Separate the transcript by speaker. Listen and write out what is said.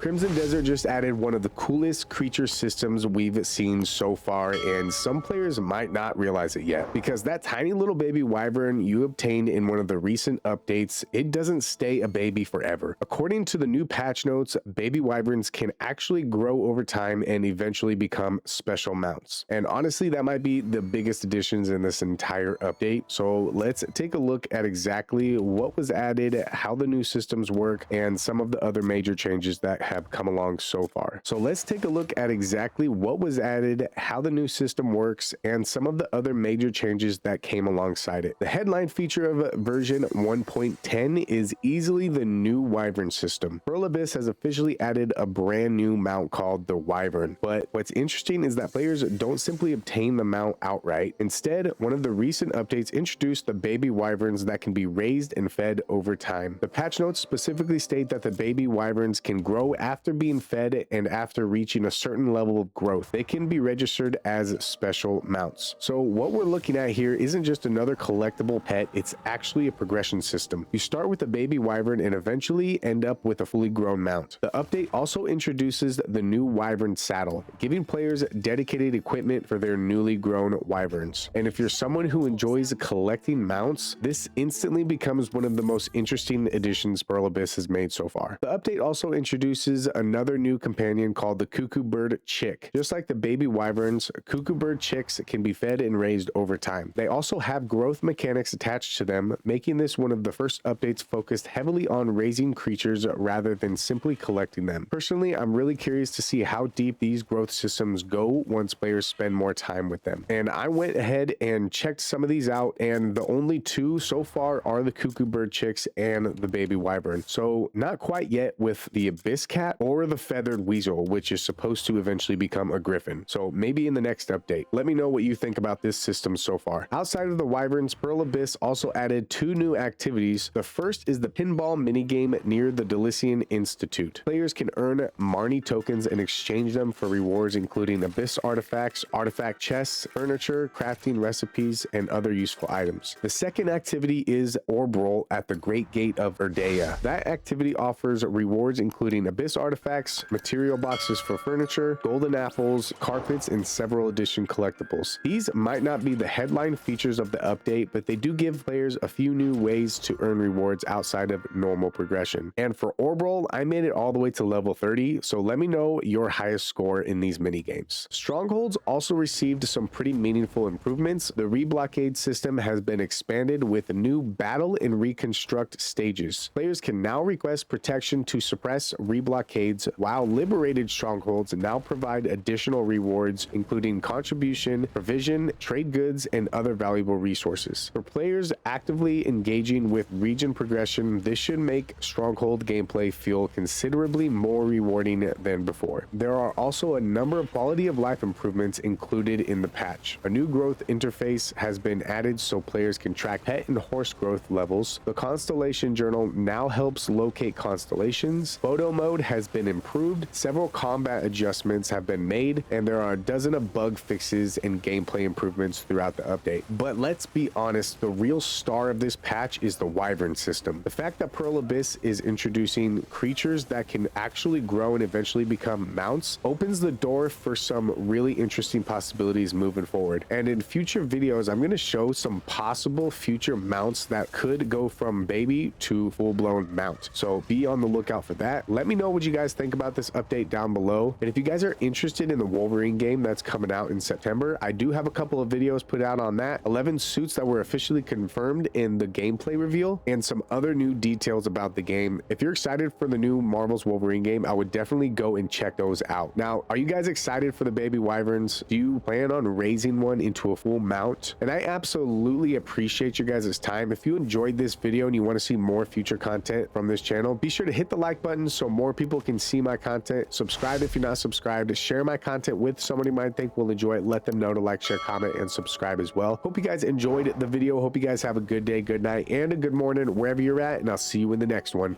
Speaker 1: Crimson Desert just added one of the coolest creature systems we've seen so far, and some players might not realize it yet, because that tiny little baby wyvern you obtained in one of the recent updates, it doesn't stay a baby forever. According to the new patch notes, baby wyverns can actually grow over time and eventually become special mounts. And honestly, that might be the biggest additions in this entire update. So let's take a look at exactly what was added, how the new systems work, and some of the other major changes that have come along so far. So let's take a look at exactly what was added, how the new system works, and some of the other major changes that came alongside it. The headline feature of version 1.10 is easily the new Wyvern system. Pearl Abyss has officially added a brand new mount called the Wyvern, but what's interesting is that players don't simply obtain the mount outright. Instead, one of the recent updates introduced the baby wyverns that can be raised and fed over time. The patch notes specifically state that the baby wyverns can grow after being fed and after reaching a certain level of growth. They can be registered as special mounts. So what we're looking at here isn't just another collectible pet, it's actually a progression system. You start with a baby wyvern and eventually end up with a fully grown mount. The update also introduces the new wyvern saddle, giving players dedicated equipment for their newly grown wyverns. And if you're someone who enjoys collecting mounts, this instantly becomes one of the most interesting additions Pearl Abyss has made so far. The update also introduces another new companion called the cuckoo bird chick. Just like the baby wyverns, cuckoo bird chicks can be fed and raised over time. They also have growth mechanics attached to them, making this one of the first updates focused heavily on raising creatures rather than simply collecting them. Personally, I'm really curious to see how deep these growth systems go once players spend more time with them. And I went ahead and checked some of these out, and the only two so far are the cuckoo bird chicks and the baby wyvern. So not quite yet with the abyss cat or the feathered weasel, which is supposed to eventually become a griffin. So maybe in the next update. Let me know what you think about this system so far. Outside of the wyverns, Pearl Abyss also added two new activities. The first is the pinball minigame near the Delician Institute. Players can earn Marnie tokens and exchange them for rewards including abyss artifacts, artifact chests, furniture, crafting recipes, and other useful items. The second activity is Orb Roll at the Great Gate of Erdea. That activity offers rewards including abyss artifacts, material boxes for furniture, golden apples, carpets, and several edition collectibles. These might not be the headline features of the update, but they do give players a few new ways to earn rewards outside of normal progression. And for Orb Roll, I made it all the way to level 30, so let me know your highest score in these mini games. Strongholds also received some pretty meaningful improvements. The reblockade system has been expanded with new battle and reconstruct stages. Players can now request protection to suppress reblockades, while liberated strongholds now provide additional rewards including contribution, provision, trade goods, and other valuable resources. For players actively engaging with region progression, this should make stronghold gameplay feel considerably more rewarding than before. There are also a number of quality of life improvements included in the patch. A new growth interface has been added so players can track pet and horse growth levels. The Constellation Journal now helps locate constellations. Photo mode has been improved. Several combat adjustments have been made, and there are a dozen of bug fixes and gameplay improvements throughout the update. But let's be honest, the real star of this patch is the Wyvern system. The fact that Pearl Abyss is introducing creatures that can actually grow and eventually become mounts opens the door for some really interesting possibilities moving forward. And in future videos, I'm going to show some possible future mounts that could go from baby to full-blown mount. So be on the lookout for that. Let me know what you guys think about this update down below. And if you guys are interested in the Wolverine game that's coming out in September, I do have a couple of videos put out on that. 11 suits that were officially confirmed in the gameplay reveal, and some other new details about the game. If you're excited for the new Marvel's Wolverine game, I would definitely go and check those out. Now, are you guys excited for the baby wyverns? Do you plan on raising one into a full mount? And I absolutely appreciate your guys' time. If you enjoyed this video and you want to see more future content from this channel, be sure to hit the like button so more people can see my content. Subscribe if you're not subscribed. Share my content with somebody you might think will enjoy it. Let them know to like, share, comment, and subscribe as well. Hope you guys enjoyed the video. Hope you guys have a good day, good night, and a good morning wherever you're at, and I'll see you in the next one.